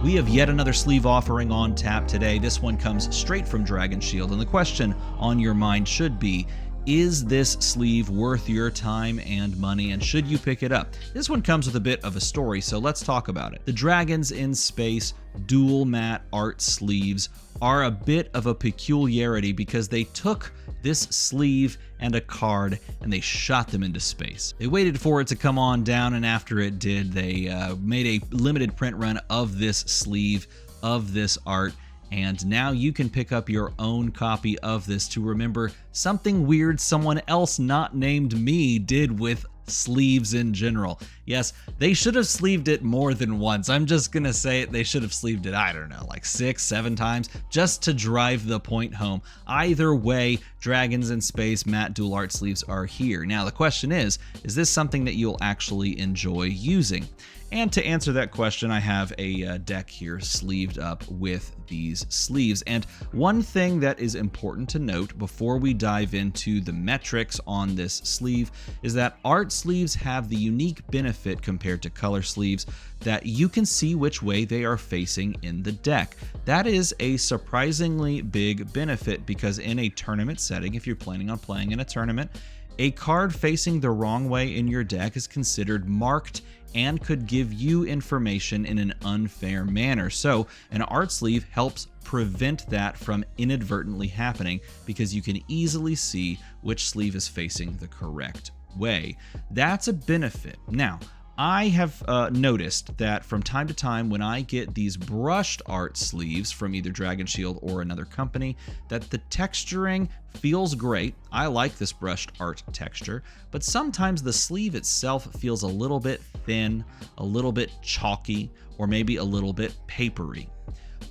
We have yet another sleeve offering on tap today. This one comes straight from Dragon Shield, and the question on your mind should be, is this sleeve worth your time and money, and should you pick it up? This one comes with a bit of a story, so let's talk about it. The Dragons in Space dual matte art sleeves are a bit of a peculiarity because they took this sleeve and a card and they shot them into space. They waited for it to come on down, and after it did, they made a limited print run of this sleeve, of this art, and now you can pick up your own copy of this to remember something weird someone else not named me did with sleeves in general. Yes, they should have sleeved it more than once. I'm just gonna say it. They should have sleeved it, I don't know, like 6, 7 times just to drive the point home. Either way, Dragons in Space matte dual art sleeves are here. Now the question is this something that you'll actually enjoy using? And to answer that question, I have a deck here sleeved up with these sleeves. And one thing that is important to note before we dive into the metrics on this sleeve is that art sleeves have the unique benefit compared to color sleeves that you can see which way they are facing in the deck. That is a surprisingly big benefit because in a tournament setting, if you're planning on playing in a tournament, a card facing the wrong way in your deck is considered marked and could give you information in an unfair manner. So an art sleeve helps prevent that from inadvertently happening because you can easily see which sleeve is facing the correct way. That's a benefit. Now, I have noticed that from time to time when I get these brushed art sleeves from either Dragon Shield or another company, that the texturing feels great. I like this brushed art texture, but sometimes the sleeve itself feels a little bit thin, a little bit chalky, or maybe a little bit papery.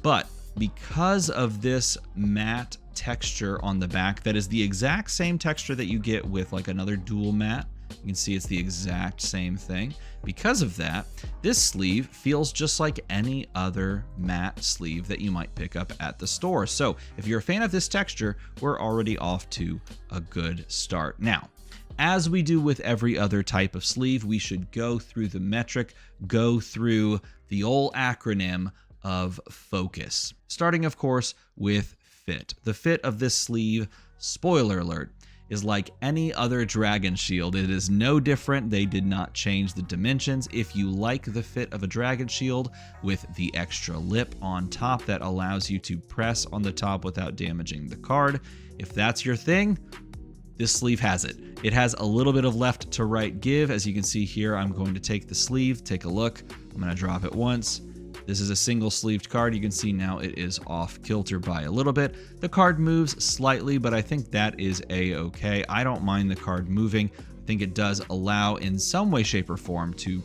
But because of this matte texture on the back, that is the exact same texture that you get with like another dual matte, you can see it's the exact same thing. Because of that, this sleeve feels just like any other matte sleeve that you might pick up at the store. So if you're a fan of this texture, we're already off to a good start. Now, as we do with every other type of sleeve, we should go through the metric, go through the old acronym of focus. Starting, of course, with fit. The fit of this sleeve, spoiler alert, is like any other Dragon Shield. It is no different. They did not change the dimensions. If you like the fit of a Dragon Shield with the extra lip on top that allows you to press on the top without damaging the card, if that's your thing, this sleeve has it. It has a little bit of left to right give. As you can see here, I'm going to take the sleeve, take a look. I'm gonna drop it once. This is a single sleeved card. You can see now it is off kilter by a little bit. The card moves slightly, but I think that is a-okay. I don't mind the card moving. I think it does allow in some way, shape, or form to,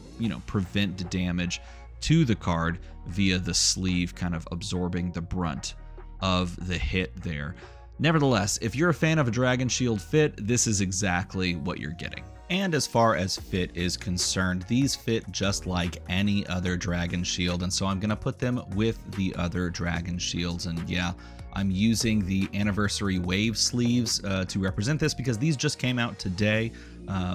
prevent damage to the card via the sleeve kind of absorbing the brunt of the hit there. Nevertheless, if you're a fan of a Dragon Shield fit, this is exactly what you're getting. And as far as fit is concerned, these fit just like any other Dragon Shield, and so I'm going to put them with the other Dragon Shields. And yeah, I'm using the Anniversary Wave sleeves to represent this because these just came out today,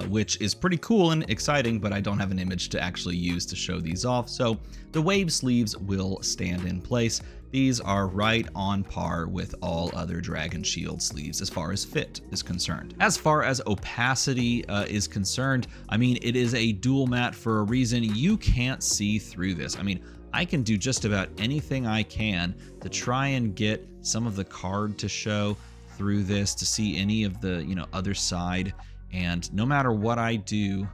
which is pretty cool and exciting, but I don't have an image to actually use to show these off, so the Wave sleeves will stand in place. These are right on par with all other Dragon Shield sleeves as far as fit is concerned. As far as opacity is concerned, I mean, it is a dual matte for a reason. You can't see through this. I mean, I can do just about anything I can to try and get some of the card to show through this, to see any of the, other side. And no matter what I do,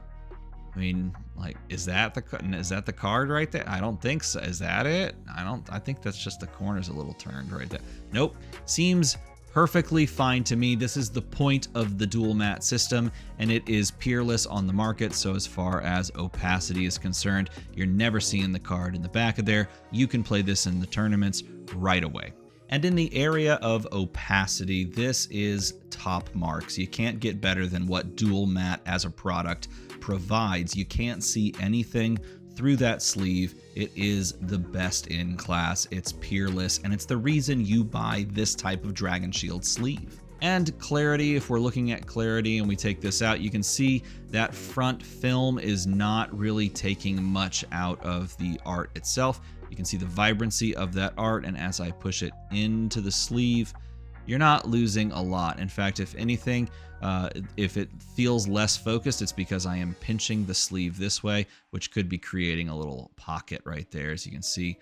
I mean, like, is that the card right there? I don't think so. Is that it? I think that's just the corners a little turned right there. Nope. Seems perfectly fine to me. This is the point of the dual matte system, and it is peerless on the market. So as far as opacity is concerned, you're never seeing the card in the back of there. You can play this in the tournaments right away. And in the area of opacity, this is top marks. You can't get better than what dual matte as a product provides. You can't see anything through that sleeve. It is the best in class. It's peerless, and it's the reason you buy this type of Dragon Shield sleeve. And clarity, if we're looking at clarity and we take this out, you can see that front film is not really taking much out of the art itself. You can see the vibrancy of that art, and as I push it into the sleeve, you're not losing a lot. In fact, if anything, if it feels less focused, it's because I am pinching the sleeve this way, which could be creating a little pocket right there, as you can see.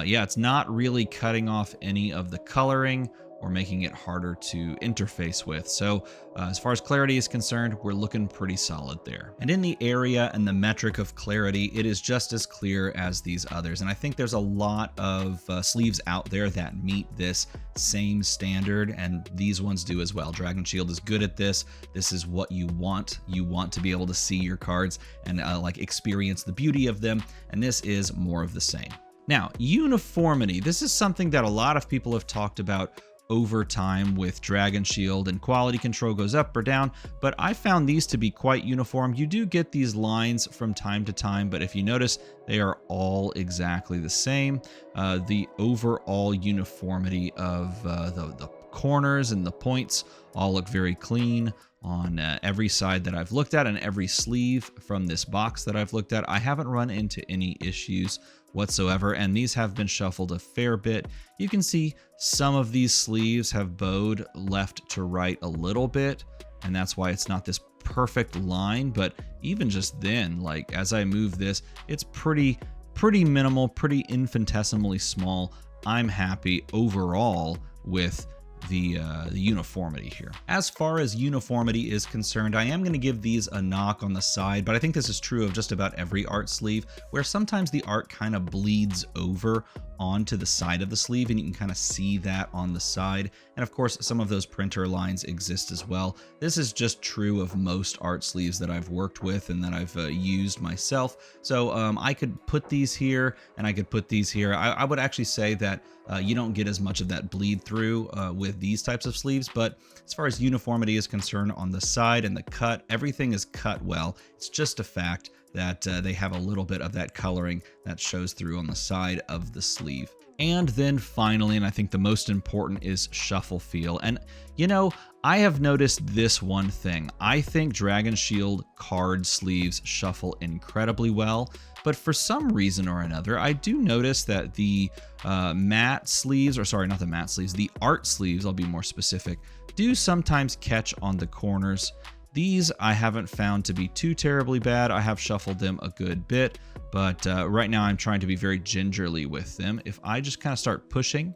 Yeah, it's not really cutting off any of the coloring or making it harder to interface with. So as far as clarity is concerned, we're looking pretty solid there. And in the area and the metric of clarity, it is just as clear as these others. And I think there's a lot of sleeves out there that meet this same standard, and these ones do as well. Dragon Shield is good at this. This is what you want. You want to be able to see your cards and like experience the beauty of them, and this is more of the same. Now, uniformity. This is something that a lot of people have talked about over time with Dragon Shield, and quality control goes up or down, but I found these to be quite uniform. You do get these lines from time to time, but if you notice, they are all exactly the same. The overall uniformity of the corners and the points all look very clean on every side that I've looked at, and every sleeve from this box that I've looked at. I haven't run into any issues whatsoever, and these have been shuffled a fair bit. You can see some of these sleeves have bowed left to right a little bit, and that's why it's not this perfect line. But even just then, like as I move this, it's pretty minimal, pretty infinitesimally small. I'm happy overall with the uniformity here. As far as uniformity is concerned, I am going to give these a knock on the side, but I think this is true of just about every art sleeve, where sometimes the art kind of bleeds over onto the side of the sleeve, and you can kind of see that on the side. And of course, some of those printer lines exist as well. This is just true of most art sleeves that I've worked with and that I've used myself. So I could put these here and I could put these here. I would actually say that you don't get as much of that bleed through with these types of sleeves, but as far as uniformity is concerned on the side and the cut, everything is cut well. It's just a fact that they have a little bit of that coloring that shows through on the side of the sleeve. And then finally, and I think the most important, is shuffle feel. And you know, I have noticed this one thing. I think Dragon Shield card sleeves shuffle incredibly well, but for some reason or another, I do notice that the matte sleeves, or sorry, not the matte sleeves, the art sleeves, I'll be more specific, do sometimes catch on the corners. These I haven't found to be too terribly bad. I have shuffled them a good bit, but right now I'm trying to be very gingerly with them. If I just kind of start pushing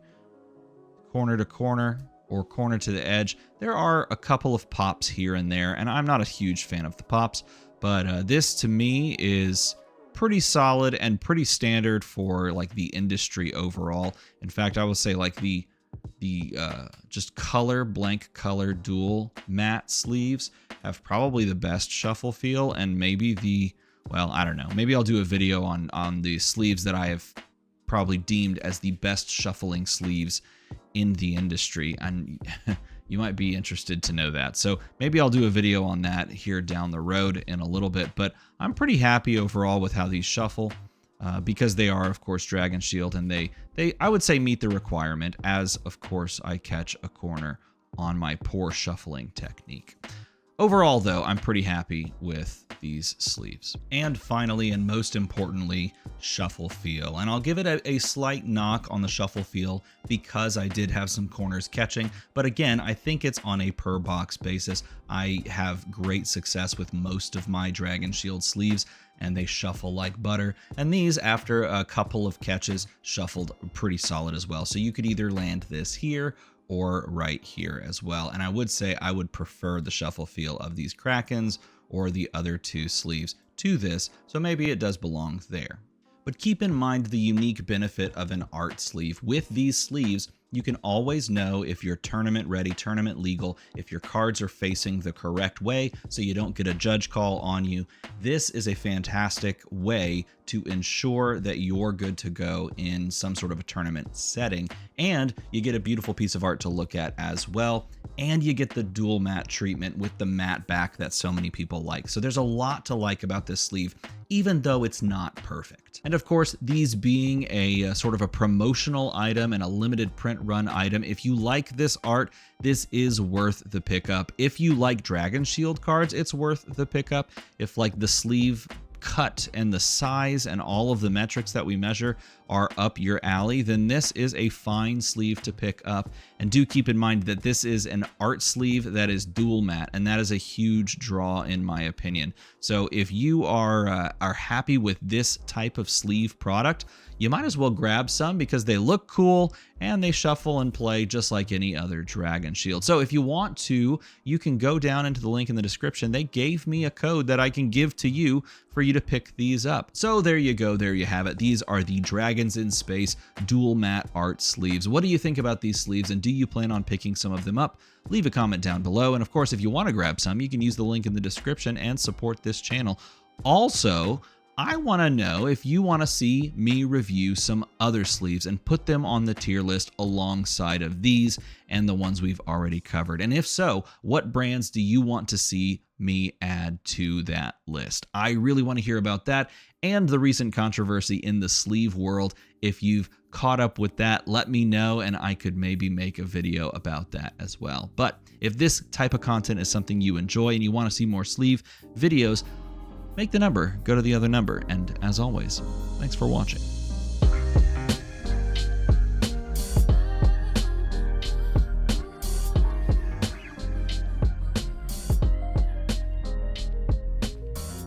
corner to corner or corner to the edge, there are a couple of pops here and there, and I'm not a huge fan of the pops, but this to me is pretty solid and pretty standard for like the industry overall. In fact, I would say like the just blank color dual matte sleeves have probably the best shuffle feel, and maybe well, I don't know, maybe I'll do a video on the sleeves that I have probably deemed as the best shuffling sleeves in the industry, and you might be interested to know that. So maybe I'll do a video on that here down the road in a little bit, but I'm pretty happy overall with how these shuffle. Because they are, of course, Dragon Shield, and they I would say meet the requirement, as of course I catch a corner on my poor shuffling technique. Overall, though, I'm pretty happy with these sleeves. And finally, and most importantly, shuffle feel. And I'll give it a slight knock on the shuffle feel because I did have some corners catching. But again, I think it's on a per box basis. I have great success with most of my Dragon Shield sleeves, and they shuffle like butter. And these, after a couple of catches, shuffled pretty solid as well. So you could either land this here or right here as well. And I would say I would prefer the shuffle feel of these Krakens or the other two sleeves to this, so maybe it does belong there. But keep in mind the unique benefit of an art sleeve. With these sleeves, you can always know if you're tournament ready, tournament legal, if your cards are facing the correct way so you don't get a judge call on you. This is a fantastic way to ensure that you're good to go in some sort of a tournament setting. And you get a beautiful piece of art to look at as well. And you get the dual matte treatment with the matte back that so many people like. So there's a lot to like about this sleeve, even though it's not perfect. And of course, these being a sort of a promotional item and a limited print run item, if you like this art, this is worth the pickup. If you like Dragon Shield cards, it's worth the pickup. If like the sleeve cut and the size and all of the metrics that we measure are up your alley, then this is a fine sleeve to pick up. And do keep in mind that this is an art sleeve that is dual matte, and that is a huge draw in my opinion. So if you are happy with this type of sleeve product, you might as well grab some because they look cool and they shuffle and play just like any other Dragon Shield. So if you want to, you can go down into the link in the description. They gave me a code that I can give to you for you to pick these up. So there you go, there you have it. These are the Dragons in Space dual matte art sleeves. What do you think about these sleeves, and do you plan on picking some of them up? Leave a comment down below, and of course, if you want to grab some, you can use the link in the description and support this channel. Also, I want to know if you want to see me review some other sleeves and put them on the tier list alongside of these and the ones we've already covered. And if so, what brands do you want to see me add to that list? I really want to hear about that and the recent controversy in the sleeve world. If you've caught up with that, let me know and I could maybe make a video about that as well. But if this type of content is something you enjoy and you want to see more sleeve videos, make the number go to the other number. And as always, thanks for watching.